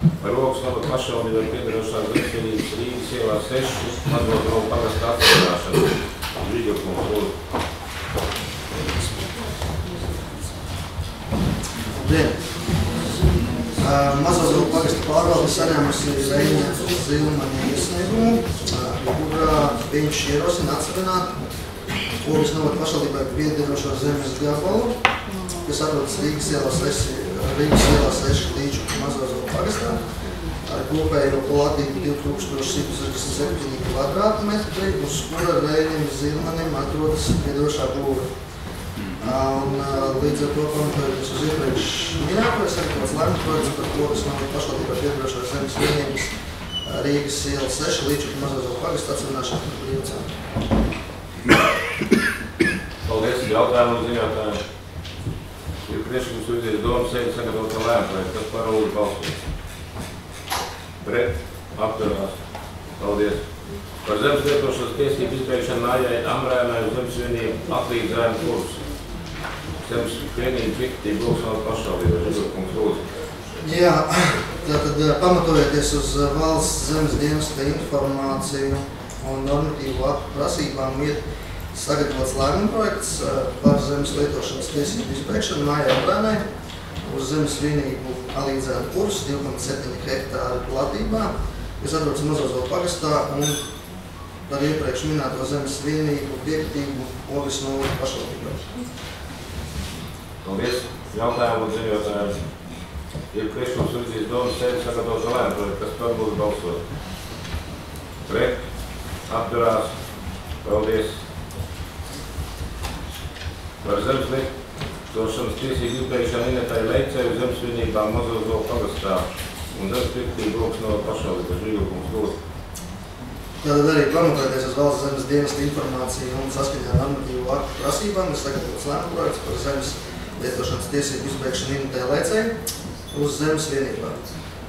Par Rokas novada pašvaldībai piedarošās zemesvienības Rīgas ielā 6 Mazozovu pagasta atcelināšanu. Rīgokums lūdzu. Labdien! Mazozovu pagasta pārvalde saņēmusi Reņa Zilmaņa iesniegumu, kurā viņš ierosina atsevināt Rokas novada pašvaldībai piedarošo zemes gabalu, kas atrodas Rīgas ielā 6 līdz Mazozovu pagastā, ar kopējo platību 2167 kvadrātmetri, uz kura Reņam Zilmanim atrodas piedarošā būve. Līdz ar to pamatojoties uz iepriekš minēto, ir sagatavots lēmuma projekts par Rokas novada pašvaldībai piedarošās zemes vienības Rīgas iela 6 līdz Mazozovu pagasta atsevināšanu par brīvcēm. Paldies jautājumu un ziņotājiem. Ir priekšlikums Vidzemes domas sēdi sagatavot lēmumu projektu, kas par lūdzu balsot. Pret, apturās. Paldies. Par zemes lietošanas tiesību izbeigšanu Mājai Amrēnai uz zemesvienību atlīdzējumu kursu. Zemes vienību fiktību Rokas novada pašvaldībai. Rīgokums lūdzu. Jā, tātad pamatojoties uz valsts zemes dienesta informāciju un normatīvu aktu prasībām ir sagatavots lēmuma projekts par zemes lietošanas tiesību izbeigšanu Mājai Amrēnai uz zemes vienību atlīdzējumu kursu 2,7 hektāru platībā, kas atrodas Mazozovu pagastā un par iepriekš minēto zemes vienību piekritību Rokas novada pašvaldībai. Paldies. Jautājumu un ziņotājiem. Ir priekšlikums Vidzemes domas sēdi sagatavot lēmumu projektu, kas par lūdzu balsot. Pret, apturās. Paldies. Par zemes lietošanas tiesību izbeigšanu Inetai Leicei uz zemesvienībām Mazozovu pagastā un zemes piekritību Rokas novada pašvaldībai. Rīgokums lūdzu. Tātad arī pamatojoties uz valsts zemes dienesta informāciju un saskaņā ar normatīvu aktu prasībām ir sagatavots lēmuma projekts par zemes lietošanas tiesību izbeigšanu Inetai Leicei uz zemes vienībām.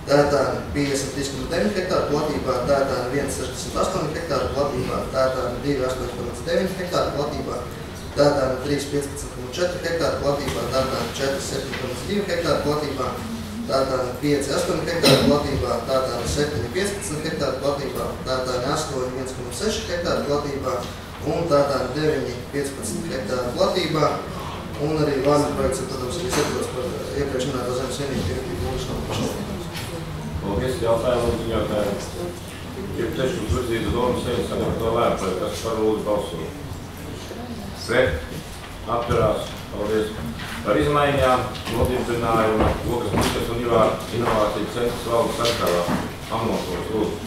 Tētāni 53,9 hektāru platībā, tētāni 1,68 hektāru platībā, tētāni 2,8,9 hektāru platībā, tētāni 3,15,4 hektāru platībā, tētāni 4,7,2 hektāru platībā, tētāni 5,8 hektāru platībā, tētāni 7,15 hektāru platībā, tētāni 8,1,6 hektāru platībā un tētāni 9,15 hektāru platībā. Un arī lēmuma projekts ir, protams, arī sagatavots par iepriekš minēto zemes vienību piekritību Rokas novada pašvaldībai. Paldies jautājumu un ziņotājiem. Ir priekšlikums Vidzemes domas sēdi sagatavot lēmumu projektu, kas par lūdzu balsot. Pret, apturās. Paldies. Par izmaiņām nodibinājumu Rokas Buļķes un Inovāciju centrs valdes sarkavā. Amnotons lūdzu.